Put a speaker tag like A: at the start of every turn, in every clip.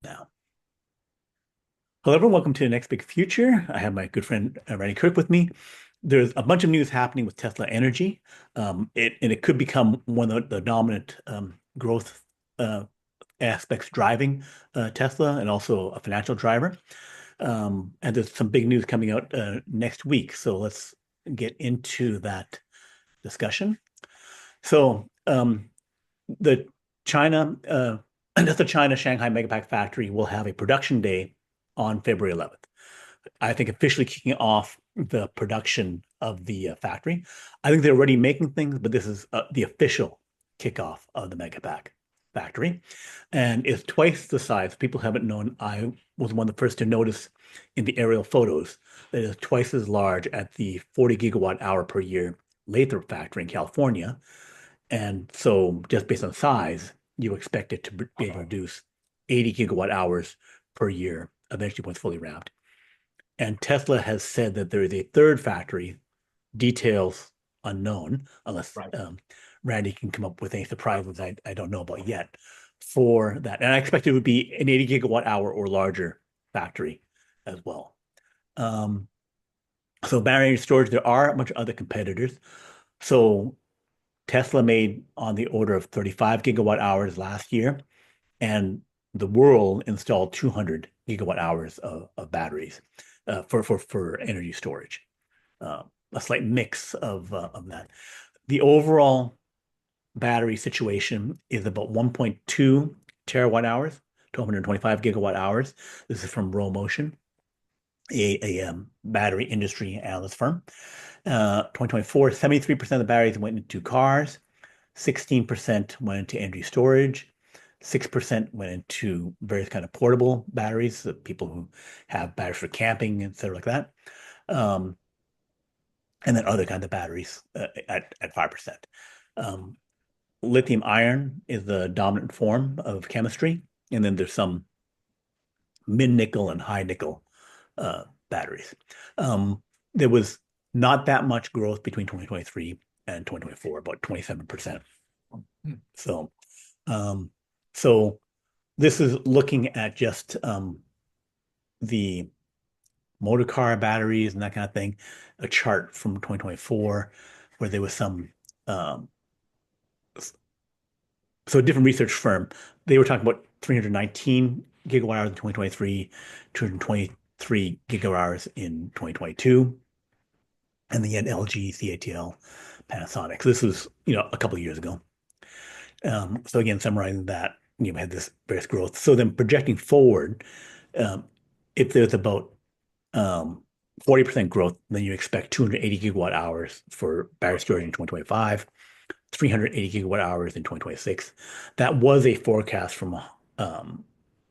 A: Now. Hello, everyone. Welcome to the Next Big Future. I have my good friend Randy Kirk with me. There's a bunch of news happening with Tesla Energy. It could become one of the dominant growth uh, aspects driving Tesla and also a financial driver. And there's some big news coming out next week. So let's get into that discussion. So the China, the China Shanghai Megapack factory will have a production day on February 11th. I think officially kicking off the production of the factory. I think they're already making things, but this is the official kickoff of the Megapack factory. And it's twice the size. People haven't known. I was one of the first to notice in the aerial photos that it's twice as large at the 40 gigawatt hour per year Lathrop factory in California. And so just based on size, you expect it to be able to produce 80 gigawatt hours per year, eventually once fully ramped. And Tesla has said that there is a third factory, details unknown, unless
B: Right.
A: Randy can come up with any surprises I don't know about yet for that. And I expect it would be an 80 gigawatt hour or larger factory as well. So battery energy storage, there are a bunch of other competitors. So Tesla made on the order of 35 gigawatt hours last year, and the world installed 200 gigawatt hours of batteries for energy storage. A slight mix of that. The overall battery situation is about 1.2 terawatt hours to 125 gigawatt hours. This is from Row Motion, a battery industry analyst firm. 2024, 73% of the batteries went into cars, 16% went into energy storage, 6% went into various kind of portable batteries, the people who have batteries for camping, et cetera, like that. And then other kinds of batteries at 5%. Lithium iron is the dominant form of chemistry, and then there's some mid nickel and high nickel batteries. There was not that much growth between 2023 and 2024, about 27%. So, so this is looking at just the motor car batteries and that kind of thing. A chart from 2024 where there was some so a different research firm, they were talking about 319 gigawatt hours in 2023, 223 gigawatt hours in 2022. And then you had LG, CATL, Panasonic. So this was, a couple of years ago. So again, summarizing that, we had this various growth. So then projecting forward, if there's about 40% growth, then you expect 280 gigawatt hours for battery storage in 2025, 380 gigawatt hours in 2026. That was a forecast from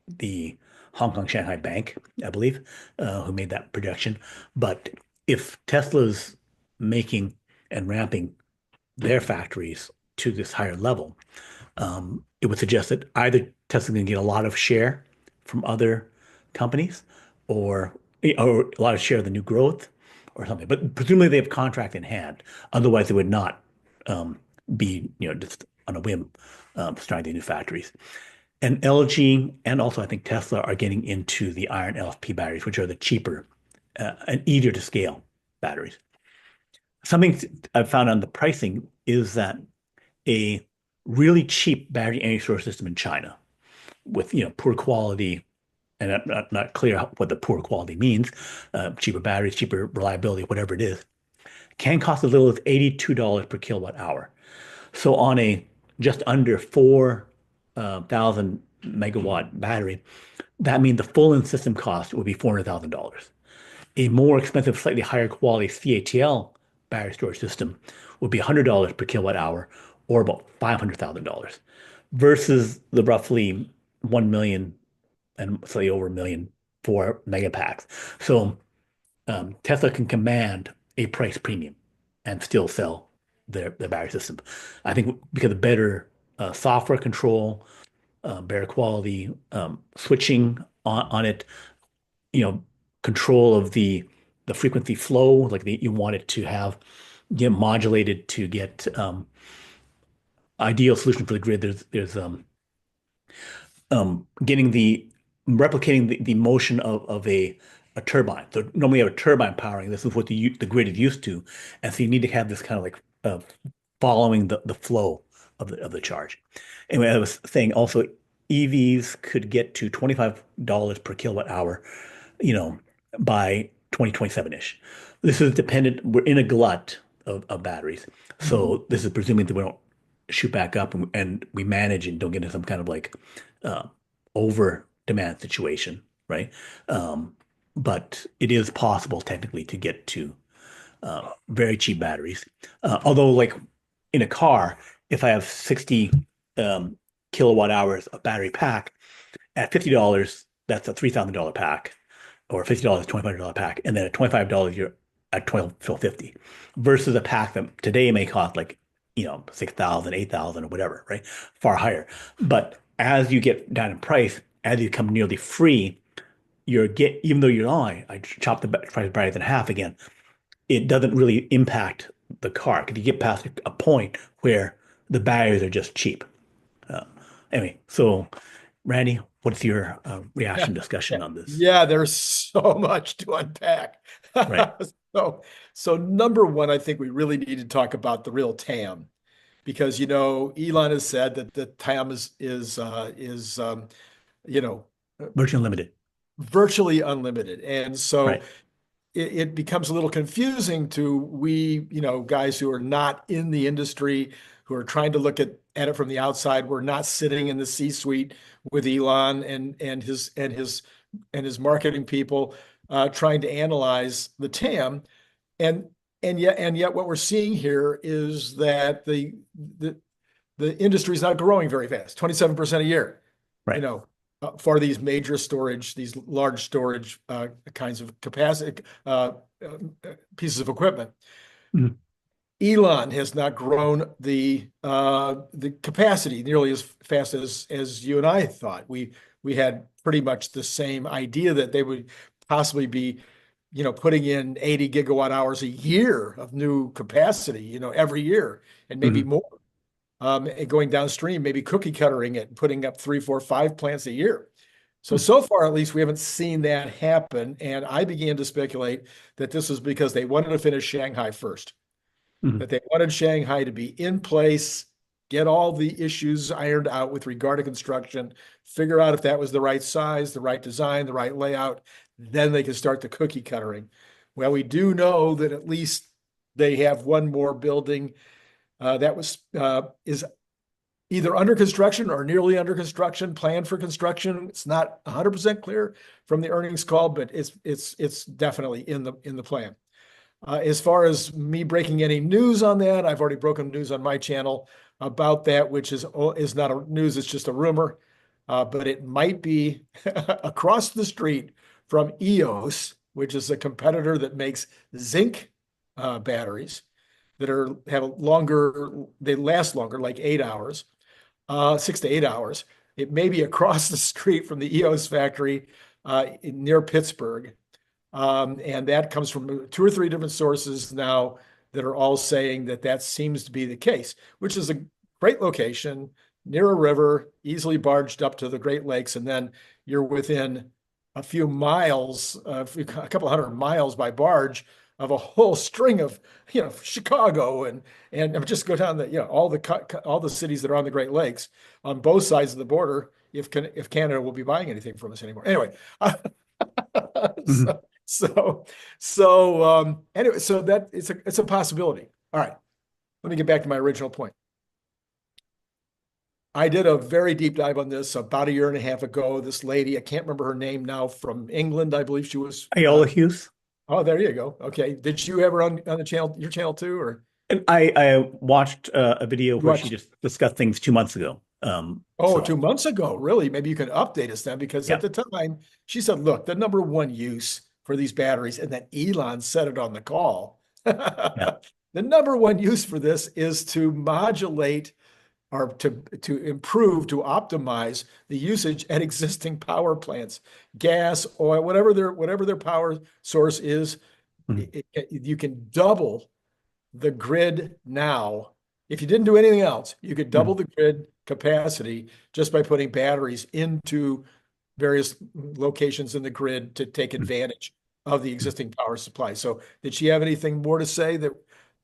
A: the Hong Kong Shanghai Bank, I believe, who made that projection. But if Tesla's making and ramping their factories to this higher level, it would suggest that either Tesla's going to get a lot of share from other companies or a lot of share of the new growth or something. But presumably they have contract in hand. Otherwise, they would not be, just on a whim, starting the new factories. And LG and also I think Tesla are getting into the iron LFP batteries, which are the cheaper and easier to scale batteries. Something I've found on the pricing is that a really cheap battery energy storage system in China with poor quality, and I'm not clear what the poor quality means, cheaper batteries, cheaper reliability, whatever it is, can cost as little as $82 per kilowatt hour. So on a just under 4,000 megawatt battery, that means the full in system cost would be $400,000. A more expensive, slightly higher quality CATL battery storage system would be $100 per kilowatt hour, or about $500,000, versus the roughly 1 million and slightly over a million for Megapacks. So Tesla can command a price premium and still sell their battery system. I think because of better software control, better quality, switching on it, control of the frequency flow, like you want it to have get modulated to get ideal solution for the grid. There's getting the replicating the motion of a turbine. So normally you have a turbine powering. This is what the grid is used to, and so you need to have this kind of like following the flow of the charge. Anyway, I was saying also EVs could get to $25 per kilowatt hour, you know, by 2027-ish. This is dependent. We're in a glut of batteries,
B: Mhm.
A: so this is presuming that we don't shoot back up and we manage and don't get into some kind of like uh, over demand situation, right? Um, but it is possible technically to get to very cheap batteries. Although, like in a car, if I have 60 um, kilowatt hours of battery pack at $50, that's a $3,000 pack, or $50, $2,500 pack, and then at $25 you're at 1250 versus a pack that today may cost like 6,000, 8,000, or whatever, right? Far higher. But as you get down in price, as you become nearly free, even though you're I chopped the price by in half again, it doesn't really impact the car because you get past a point where the batteries are just cheap. Uh, anyway, so Randy, what's your
B: Yeah,
A: reaction discussion on this?
B: yeah, there's so much to unpack.
A: Right.
B: So, so number one, I think we really need to talk about the real TAM, because Elon has said that the TAM is you know
A: Virtually unlimited.
B: virtually unlimited, and so
A: Right.
B: it becomes a little confusing to guys who are not in the industry, who are trying to look at it from the outside. We're not sitting in the C-suite with Elon and his marketing people trying to analyze the TAM. And and yet what we're seeing here is that the the industry is not growing very fast, 27% a year, you
A: Right.
B: know, for these major storage, these large storage kinds of capacity pieces of equipment.
A: Mhm.
B: Elon has not grown the capacity nearly as fast as you and I thought. We had pretty much the same idea that they would possibly be, putting in 80 gigawatt hours a year of new capacity, every year, and maybe
A: Mhm.
B: more. And going downstream, maybe cookie cuttering it and putting up 3, 4, 5 plants a year. So far, at least, we haven't seen that happen. And I began to speculate that this was because they wanted to finish Shanghai first,
A: Mhm.
B: that they wanted Shanghai to be in place, get all the issues ironed out with regard to construction, figure out if that was the right size, the right design, the right layout. Then they could start the cookie cuttering. Well, we do know that at least they have one more building that is either under construction or nearly under construction, planned for construction. It's not 100% clear from the earnings call, but it's definitely in the plan. As far as me breaking any news on that, I've already broken news on my channel about that, which is not a news, it's just a rumor. But it might be across the street from 𝐒𝐿𝐴, which is a competitor that makes zinc batteries that they last longer, like 8 hours, 6 to 8 hours. It may be across the street from the 𝐒𝐿𝐴 factory near Pittsburgh. And that comes from 2 or 3 different sources now that are all saying that that seems to be the case, which is a great location near a river, easily barged up to the Great Lakes. And then you're within a few miles, a couple hundred miles by barge of a whole string of, Chicago and just go down all the cities that are on the Great Lakes on both sides of the border. If Canada will be buying anything from us anymore, anyway.
A: Mhm.
B: Anyway, so that it's a possibility. All right, let me get back to my original point. I did a very deep dive on this about a year and a half ago. This lady, I can't remember her name now, from England, I believe she was.
A: Iola Hughes.
B: Oh, there you go. Okay, did you ever on the channel, your channel too, or
A: And I watched a video
B: you
A: where she
B: watched?
A: just discussed things 2 months ago.
B: Oh,
A: So
B: 2 months ago, really? Maybe you can update us then, because at
A: yeah,
B: the time she said, look, the number one use for these batteries, and then Elon said it on the call.
A: yeah.
B: The number one use for this is to modulate, or to improve, to optimize the usage at existing power plants, gas, oil, whatever their power source is.
A: Mhm.
B: You can double the grid now. If you didn't do anything else, you could double
A: Mhm.
B: the grid capacity just by putting batteries into various locations in the grid to take advantage of the existing power supply. So did she have anything more to say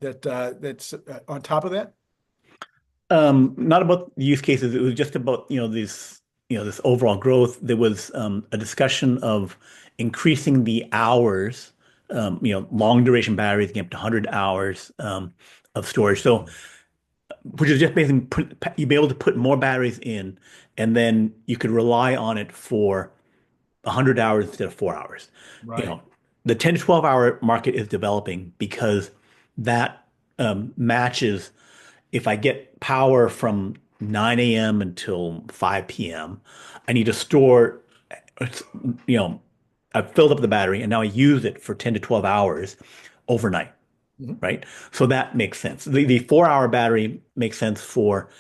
B: that's on top of that?
A: Not about the use cases. It was just about, this overall growth. There was a discussion of increasing the hours, long duration batteries getting up to 100 hours of storage. So, which is just basically you'd be able to put more batteries in, and then you could rely on it for 100 hours instead of 4 hours. You
B: Right.
A: know, the 10 to 12 hour market is developing because that matches if I get power from 9 a.m. until 5 p.m., I need to store, you know, I've filled up the battery and now I use it for 10 to 12 hours overnight,
B: Mhm.
A: right? So that makes sense. The 4 hour battery makes sense for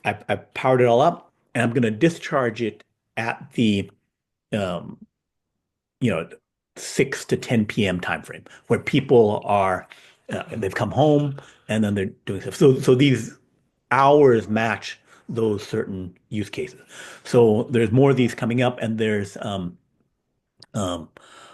A: I powered it all up and I'm going to discharge it at the um, you know, 6 to 10 p.m. time frame where people are they've come home and then they're doing stuff. So these hours match those certain use cases. So there's more of these coming up, and there's um,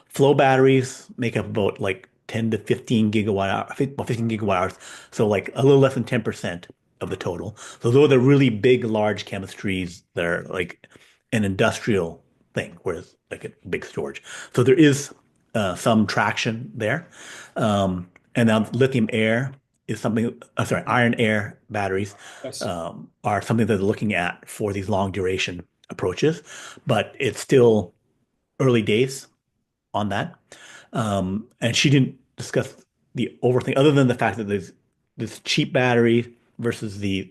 A: flow batteries make up about like 10 to 15 gigawatt hour, well, 15 gigawatt hours. So like a little less than 10% of the total. So those are the really big, large chemistries that are like an industrial thing, whereas like a big storage. So there is some traction there. And now lithium air is something, sorry, iron air batteries
B: Yes.
A: are something that they're looking at for these long duration approaches, but it's still early days on that. And she didn't discuss the over thing other than the fact that there's this cheap battery versus the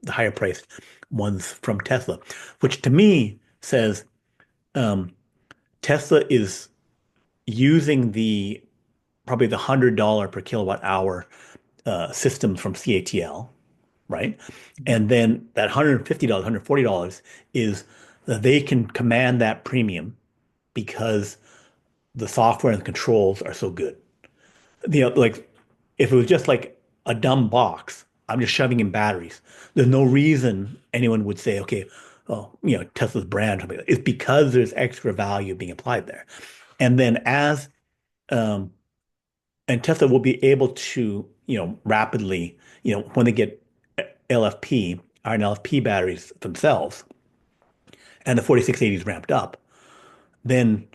A: higher priced ones from Tesla, which to me says um, Tesla is using the probably the $100 per kilowatt hour systems from CATL, right?
B: Mhm.
A: And then that $150, $140 is that they can command that premium because the software and the controls are so good. Like if it was just like a dumb box, I'm just shoving in batteries. There's no reason anyone would say, okay, oh, Tesla's brand, something like that. It's because there's extra value being applied there. And then um, and Tesla will be able to, rapidly, when they get LFP, iron LFP batteries themselves, and the 4680 is ramped up, then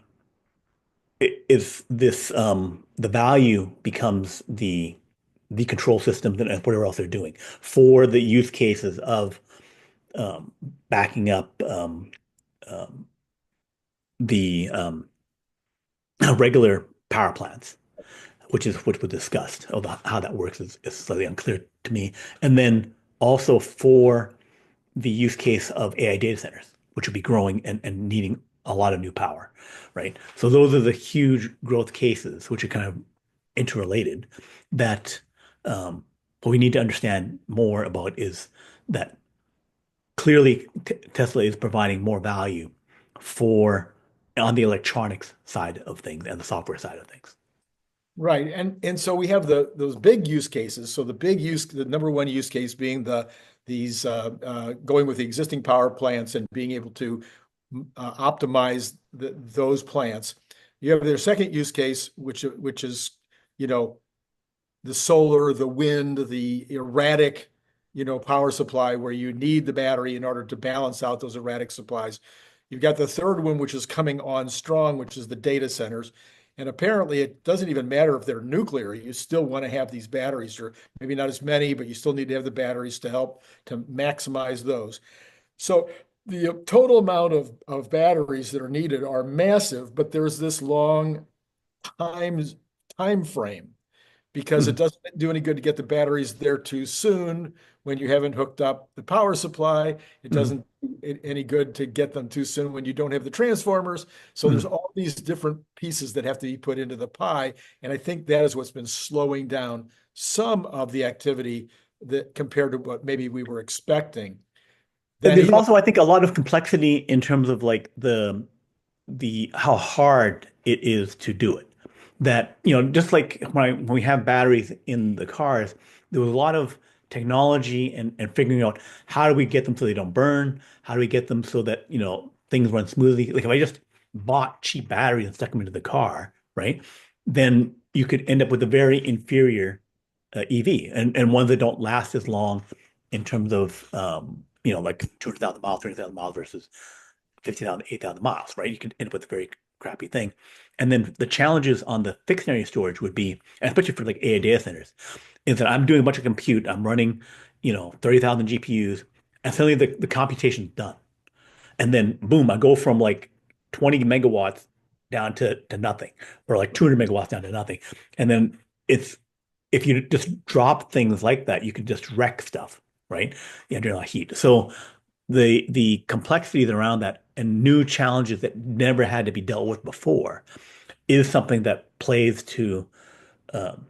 A: if this the value becomes the control systems and whatever else they're doing for the use cases of backing up um, the regular power plants, which was discussed. Although how that works is slightly unclear to me. And then also for the use case of AI data centers, which will be growing and needing a lot of new power, right? So those are the huge growth cases, which are kind of interrelated, that what we need to understand more about is that clearly Tesla is providing more value for on the electronics side of things and the software side of things.
B: Right. And so we have those big use cases. So the number one use case being these going with the existing power plants and being able to optimize those plants. You have their second use case, which is, you know, the solar, the wind, the erratic, power supply where you need the battery in order to balance out those erratic supplies. You've got the third one, which is coming on strong, which is the data centers. And apparently, it doesn't even matter if they're nuclear. You still want to have these batteries, or maybe not as many, but you still need to have the batteries to help to maximize those. So the total amount of batteries that are needed are massive, but there's this long time time frame because it
A: Mhm.
B: doesn't do any good to get the batteries there too soon when you haven't hooked up the power supply. It
A: Mhm.
B: doesn't do any good to get them too soon when you don't have the transformers. So there's
A: Mhm.
B: all these different pieces that have to be put into the pie. And I think that is what's been slowing down some of the activity that compared to what maybe we were expecting. Then
A: There's
B: Elon,
A: also, I think, a lot of complexity in terms of like the how hard it is to do it. That, just like when we have batteries in the cars, there was a lot of technology and figuring out how do we get them so they don't burn? How do we get them so that, things run smoothly. Like if I just bought cheap batteries and stuck them into the car, right? Then you could end up with a very inferior EV and ones that don't last as long in terms of like 200,000 miles, 300,000 miles versus 50,000, 8,000 miles, right? You could end up with a very crappy thing. And then the challenges on the fixed area storage would be, and especially for like AI data centers, is that I'm doing a bunch of compute, I'm running, 30,000 GPUs, and suddenly the computation's done. And then boom, I go from like 20 megawatts down to nothing, or like 200 megawatts down to nothing. And then it's if you just drop things like that, you could just wreck stuff, right? Yeah, during heat. So the complexities around that and new challenges that never had to be dealt with before is something that plays to um,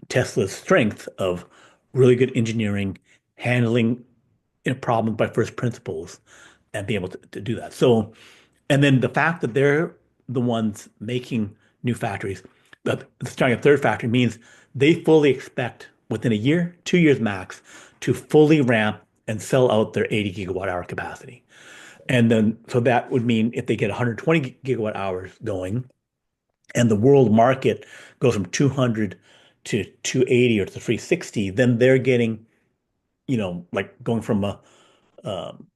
A: Tesla's strength of really good engineering, handling problems by first principles, and being able to do that. So, and then the fact that they're the ones making new factories, that starting a third factory means they fully expect within a year, 2 years max, to fully ramp and sell out their 80 gigawatt hour capacity. And then, so that would mean if they get 120 gigawatt hours going and the world market goes from 200 to 280 or to 360, then they're getting, like going from a um,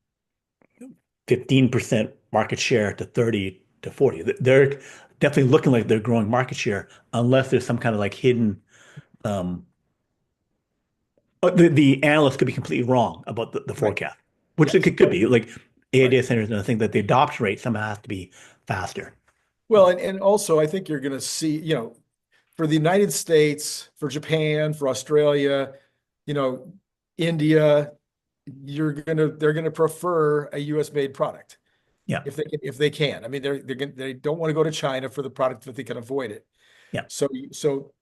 A: 15% market share to 30 to 40. They're definitely looking like they're growing market share unless there's some kind of like hidden um, the analysts could be completely wrong about the
B: Right.
A: forecast, which it
B: Yes.
A: could be. Like AI
B: Right.
A: data centers, and I think that the adoption rate somehow has to be faster.
B: Well, and also I think you're going to see, for the United States, for Japan, for Australia, you know, India, they're gonna prefer a US made product
A: Yeah,
B: if they can. I mean, they don't want to go to China for the product if they can avoid it.
A: yeah.
B: So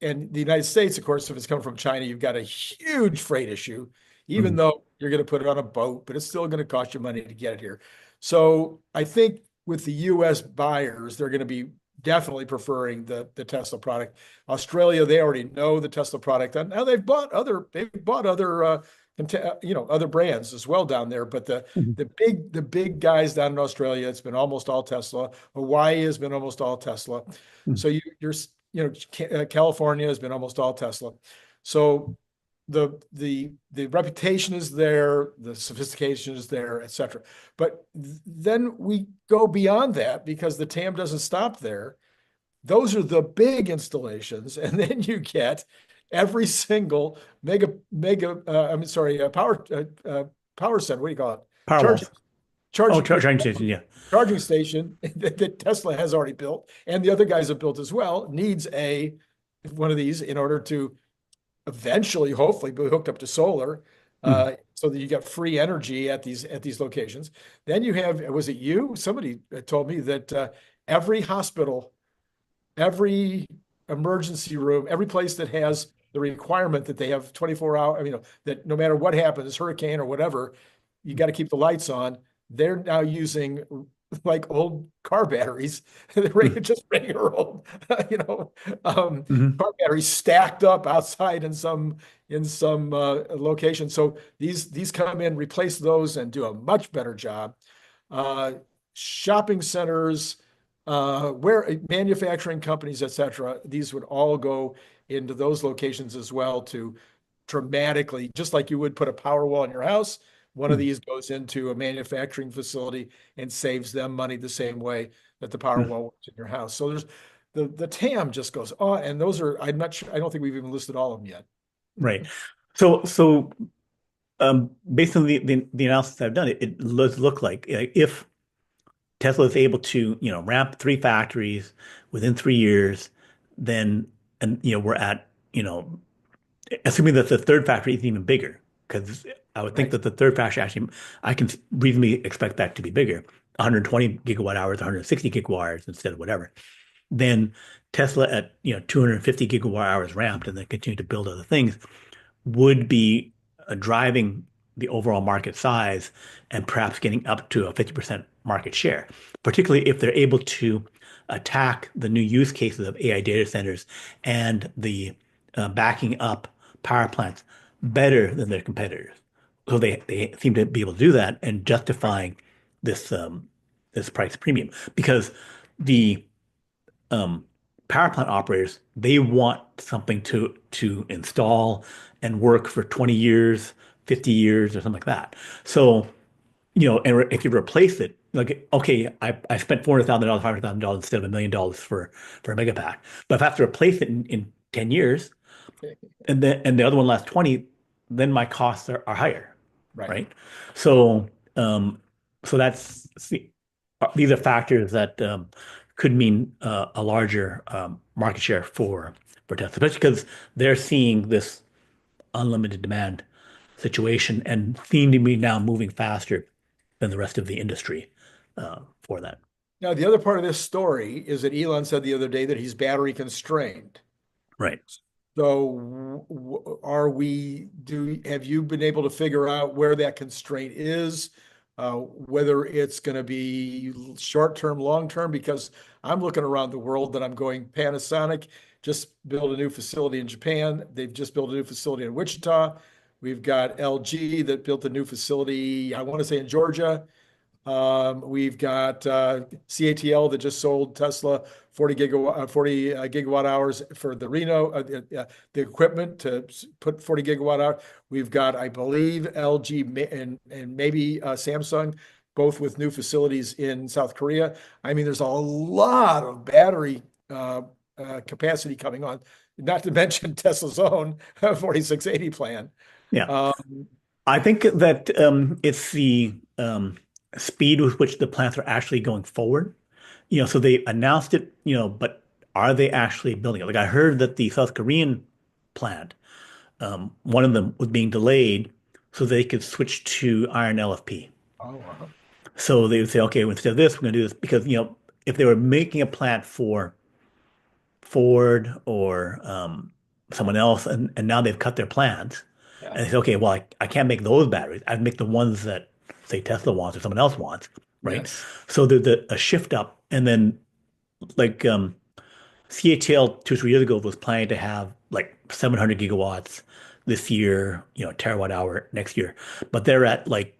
B: and the United States, of course, if it's coming from China, you've got a huge freight issue, even
A: Mhm.
B: though you're going to put it on a boat, but it's still going to cost you money to get it here. So I think with the US buyers, they're going to be definitely preferring the Tesla product. Australia, they already know the Tesla product, and now they've bought other other brands as well down there. But the
A: Mhm.
B: the big guys down in Australia, it's been almost all Tesla. Hawaii has been almost all Tesla.
A: Mhm.
B: So California has been almost all Tesla. So the reputation is there, the sophistication is there, et cetera. But then we go beyond that because the TAM doesn't stop there. Those are the big installations, and then you get every single power center. What do you call it? Charging
A: Powerwalls. Oh,
B: charging
A: charging station. Yeah.
B: charging station that Tesla has already built, and the other guys have built as well, needs one of these in order to eventually, hopefully, be hooked up to solar,
A: Mhm.
B: so that you get free energy at these locations. Then you have, was it you? Somebody told me that every hospital, every emergency room, every place that has the requirement that they have 24 hour, that no matter what happens, hurricane or whatever, you got to keep the lights on. They're now using like old car batteries,
A: Mhm.
B: just regular old, you know, um,
A: Mhm.
B: car batteries stacked up outside in some location. So these come in, replace those, and do a much better job. Uh, Shopping centers, where manufacturing companies, et cetera, these would all go into those locations as well to dramatically, just like you would put a power wall in your house. One of
A: Mhm.
B: these goes into a manufacturing facility and saves them money the same way that the power wall works in your house. So there's the TAM just goes, oh, and those are, I'm not sure, I don't think we've even listed all of them yet.
A: Right. So based on the analysis I've done, it does look like if Tesla is able to, ramp three factories within 3 years, then and we're at, assuming that the third factory is even bigger, because I would think
B: Right.
A: that the third factory actually, I can reasonably expect that to be bigger, 120 gigawatt hours, 160 gigawatt hours instead of whatever. Then Tesla at 250 gigawatt hours ramped and then continue to build other things would be driving the overall market size and perhaps getting up to a 50% market share, particularly if they're able to attack the new use cases of AI data centers and the backing up power plants better than their competitors. So they seem to be able to do that and justifying this this price premium because the um, power plant operators, they want something to install and work for 20 years, 50 years, or something like that. So, and if you replace it, like, okay, I spent $400,000, $500,000 instead of $1 million for a Megapack. But if I have to replace it in 10 years and the other one lasts 20, then my costs are higher,
B: Right.
A: right? So, so that's these are factors that could mean a larger market share for Tesla, especially because they're seeing this unlimited demand situation and seem to be now moving faster than the rest of the industry for that.
B: Now, the other part of this story is that Elon said the other day that he's battery constrained.
A: Right.
B: So have you been able to figure out where that constraint is? Whether it's going to be short term, long term, because I'm looking around the world that I'm going, Panasonic just built a new facility in Japan. They've just built a new facility in Wichita. We've got LG that built a new facility, I want to say in Georgia. We've got CATL that just sold Tesla 40 gigawatt hours for the Reno, the equipment to put 40 gigawatt hour. We've got, I believe, LG and maybe Samsung, both with new facilities in South Korea. I mean, there's a lot of battery capacity coming on, not to mention Tesla's own 4680 plan.
A: Yeah.
B: Um,
A: I think that it's the speed with which the plants are actually going forward. So they announced it, but are they actually building it? Like I heard that the South Korean plant, one of them was being delayed so they could switch to iron LFP.
B: oh, wow.
A: So they would say, okay, well, instead of this, we're going to do this because, if they were making a plant for Ford or someone else, and now they've cut their plans,
B: Yeah.
A: and they say, okay, well, I can't make those batteries. I'd make the ones that say Tesla wants or someone else wants, right?
B: Yes.
A: So there's a shift up, and then like CATL 2 or 3 years ago was planning to have like 700 gigawatts this year, terawatt hour next year, but they're at like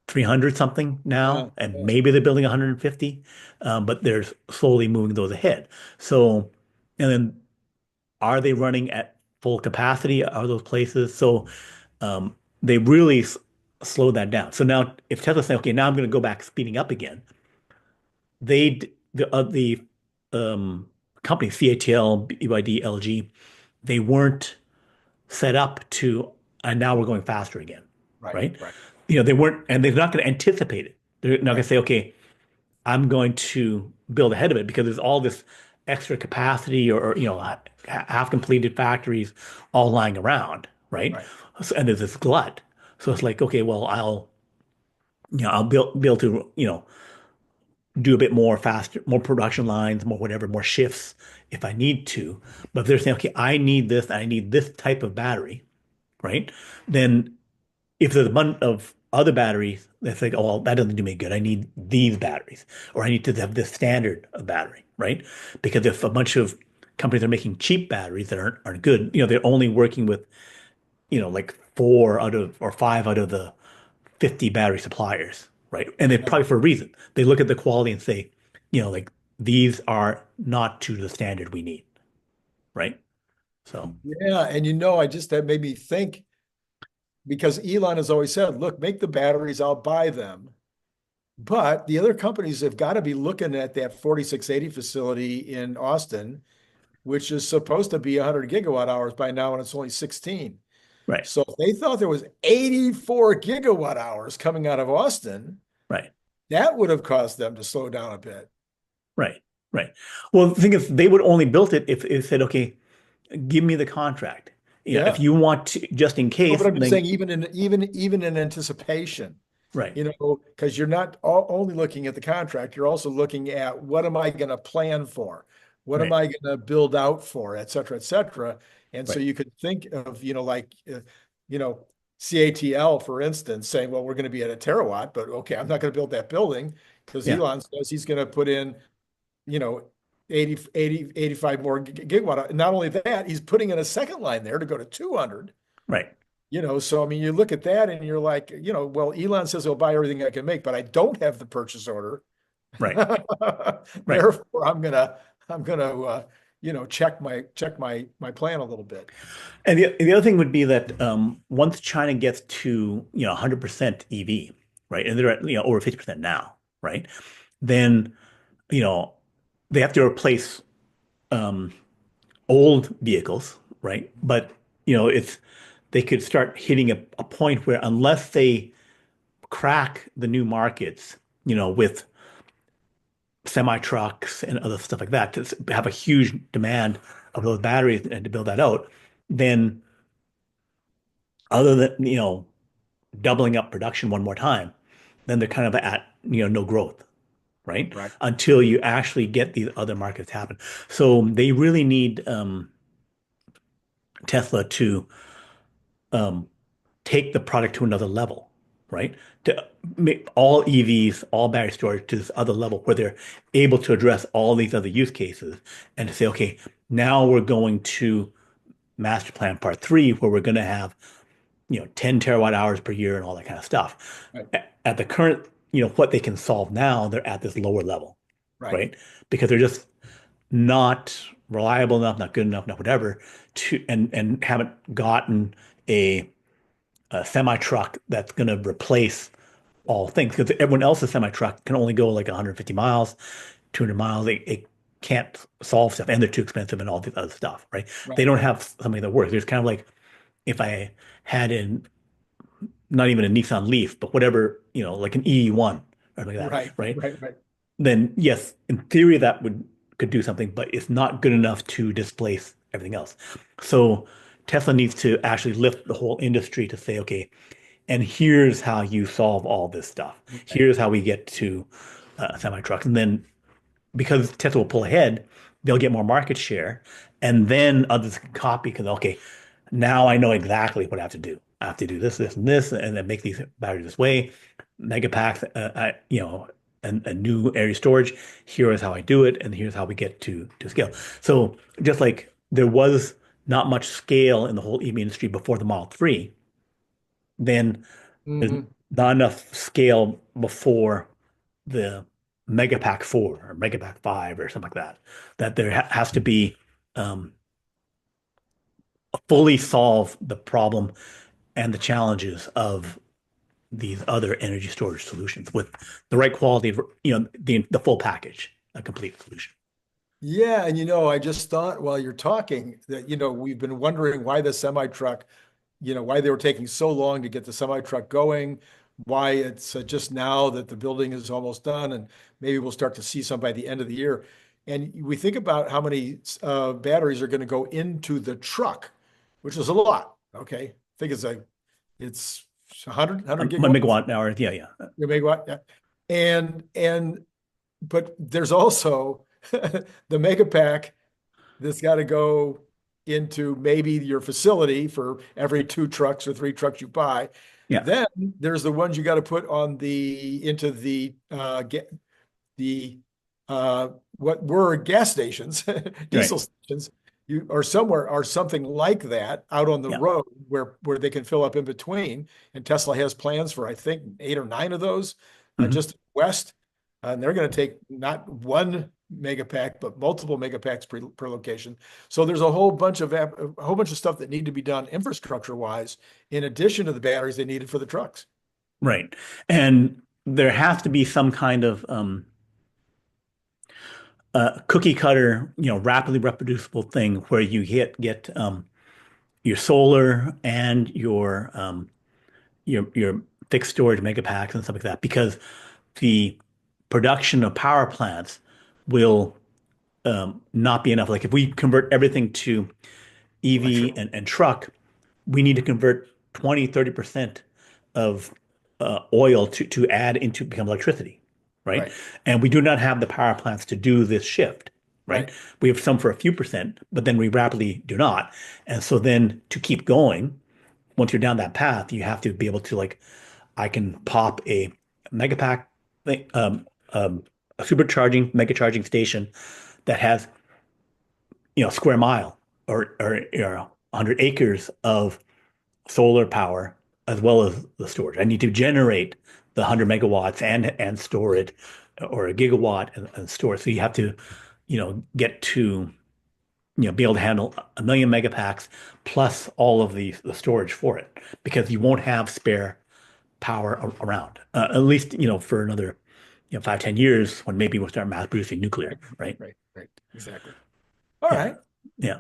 A: 300 something
B: Yeah.
A: now, and
B: Yes.
A: maybe they're building 150, but they're slowly moving those ahead. So, and then are they running at full capacity? Are those places? So they really slowed that down. So now if Tesla's saying, okay, now I'm going to go back speeding up again, the company CATL, BYD, LG, they weren't set up to, and now we're going faster again,
B: Right.
A: right?
B: Right.
A: They weren't, and they're not going to anticipate it. They're not going
B: Right.
A: to say, okay, I'm going to build ahead of it because there's all this extra capacity or half completed factories all lying around, right?
B: Right.
A: So, and there's this glut. So it's like, okay, well, I'll be able to, do a bit more faster, more production lines, more whatever, more shifts if I need to. But if they're saying, okay, I need this type of battery, right? Then if there's a bunch of other batteries that say, oh, well, that doesn't do me good. I need these batteries, or I need to have this standard of battery, right? Because if a bunch of companies are making cheap batteries that aren't good, they're only working with, like 4 out of or 5 out of the 50 battery suppliers, right? And they
B: Yeah.
A: probably for a reason. They look at the quality and say, like these are not to the standard we need, right? So,
B: Yeah. And that made me think because Elon has always said, look, make the batteries, I'll buy them. But the other companies have got to be looking at that 4680 facility in Austin, which is supposed to be 100 gigawatt hours by now, and it's only 16.
A: right,
B: So if they thought there was 84 gigawatt hours coming out of Austin,
A: right.
B: that would have caused them to slow down a bit.
A: Right, right. Well, the thing is, they would only built it if it said, okay, give me the contract. If
B: Yeah.
A: you want to, just in
B: No,
A: case,
B: but I'm just
A: then
B: saying, even in anticipation,
A: right,
B: because you're not only looking at the contract, you're also looking at what am I going to plan for? What am
A: right,
B: I going to build out for, et cetera, et cetera. And so
A: right.
B: you could think of, you know, CATL, for instance, saying, well, we're going to be at a terawatt, but okay, I'm not going to build that building because
A: Yeah,
B: Elon says he's going to put in, you know, 85 more gigawatt. Not only that, he's putting in a second line there to go to 200.
A: right,
B: So I mean, you look at that and you're like, well, Elon says he'll buy everything I can make, but I don't have the purchase order.
A: Right. Right.
B: Therefore, I'm gonna check my plan a little bit.
A: And the other thing would be that once China gets to 100% EV, right, and they're at over 50% now, right, then you know they have to replace um, old vehicles, right? But it's they could start hitting a point where unless they crack the new markets, with semi trucks and other stuff like that, to have a huge demand of those batteries and to build that out, then other than doubling up production one more time, then they're kind of at no growth, right?
B: Right.
A: Until you actually get these other markets happen. So they really need Tesla to um, take the product to another level, right? To make all EVs, all battery storage to this other level where they're able to address all these other use cases and to say, okay, now we're going to master plan part three, where we're going to have 10 terawatt hours per year and all that kind of stuff.
B: Right.
A: At the current, what they can solve now, they're at this lower level,
B: Right.
A: right? Because they're just not reliable enough, not good enough, not whatever, to and haven't gotten a semi truck that's going to replace all things. Because everyone else's semi truck can only go like 150 miles, 200 miles. It can't solve stuff, and they're too expensive and all this other stuff, right? They
B: Right.
A: don't have something that works. It's kind of like if I had not even a Nissan Leaf, but whatever, like an E1 or something like that,
B: Right.
A: right?
B: Right. Right.
A: Then yes, in theory that could do something, but it's not good enough to displace everything else. So Tesla needs to actually lift the whole industry to say, okay, and here's how you solve all this stuff.
B: Right.
A: Here's how we get to semi trucks, and then because Tesla will pull ahead, they'll get more market share, and then others can copy because okay, now I know exactly what I have to do. I have to do this, this, and this, and then make these batteries this way. Megapack, and a new area storage. Here is how I do it, and here's how we get to scale. So just like there was not much scale in the whole EV industry before the Model 3, then there's
B: Hmm.
A: not enough scale before the Megapack 4 or Megapack 5 or something like that. That there has to be um, fully solve the problem and the challenges of these other energy storage solutions with the right quality of, the full package, a complete solution.
B: Yeah, and I just thought while you're talking that we've been wondering why the semi truck, why they were taking so long to get the semi truck going, why it's just now that the building is almost done, and maybe we'll start to see some by the end of the year. And we think about how many batteries are going to go into the truck, which is a lot. Okay, I think it's 100
A: My
B: gigawatts.
A: megawatt hour, yeah, yeah.
B: Your megawatt, yeah. And but there's also the mega pack that's got to go into maybe your facility for every 2 trucks or 3 trucks you buy.
A: Yeah.
B: Then there's the ones you got to put on into the what were gas stations,
A: Right.
B: diesel stations, or somewhere or something like that out on the
A: Yeah.
B: road where they can fill up in between. And Tesla has plans for I think 8 or 9 of those
A: Hmm.
B: just west, and they're going to take not one mega pack but multiple mega packs per location. So there's a whole bunch of stuff that need to be done infrastructure wise in addition to the batteries they needed for the trucks.
A: Right. And there has to be some kind of cookie cutter, rapidly reproducible thing where you get your solar and your fixed storage mega packs and stuff like that, because the production of power plants will not be enough. Like if we convert everything to
B: Electric.
A: EV and truck, we need to convert 20-30% of oil to add into become electricity, right?
B: Right.
A: And we do not have the power plants to do this shift, right?
B: Right.
A: We have some for a few percent, but then we rapidly do not. And so then to keep going, once you're down that path, you have to be able to like, I can pop a mega pack thing, a supercharging, mega charging station that has, square mile or 100 acres of solar power as well as the storage. I need to generate the 100 megawatts and store it or a gigawatt and store. So you have to, get to, be able to handle a million megapacks plus all of the storage for it because you won't have spare power around, at least, for another, 5, 10 years when maybe we'll start mass producing nuclear, right?
B: Right. Exactly. All
A: Yeah.
B: right.
A: Yeah.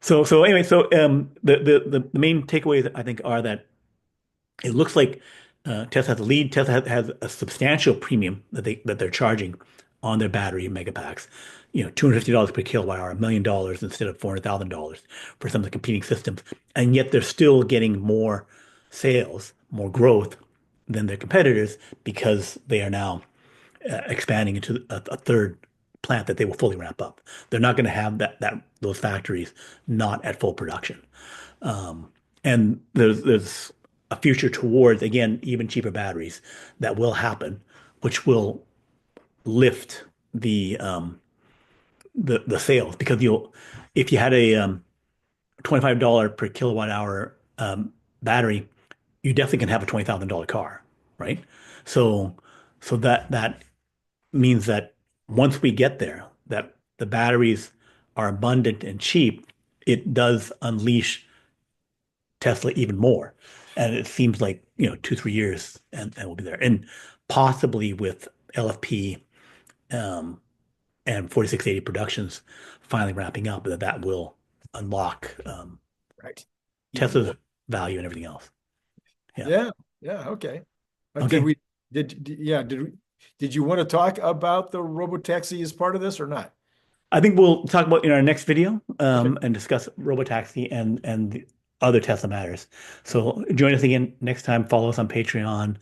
A: So anyway, the main takeaways I think are that it looks like Tesla has the lead. Tesla has a substantial premium that they're charging on their battery megapacks. $250 per kilowatt hour, $1 million instead of $400,000 for some of the competing systems, and yet they're still getting more sales, more growth than their competitors because they are now expanding into a third plant that they will fully ramp up. They're not going to have those factories not at full production. And there's a future towards, again, even cheaper batteries that will happen, which will lift the sales because if you had a $25 per kilowatt hour battery, you definitely can have a $20,000 car, right? So that means that once we get there, that the batteries are abundant and cheap, it does unleash Tesla even more. And it seems like, 2, 3 years and we'll be there. And possibly with LFP and 4680 productions finally wrapping up, that will unlock
B: Right. Even
A: Tesla's
B: more.
A: value and everything else. Yeah.
B: Yeah. Yeah. Okay.
A: Okay.
B: Did you want to talk about the robotaxi as part of this or not?
A: I think we'll talk about in our next video
B: Okay.
A: and discuss robotaxi and the other Tesla matters. So join us again next time. Follow us on Patreon,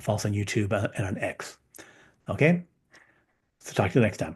A: follow us on YouTube and on X. Okay? So talk to you next time.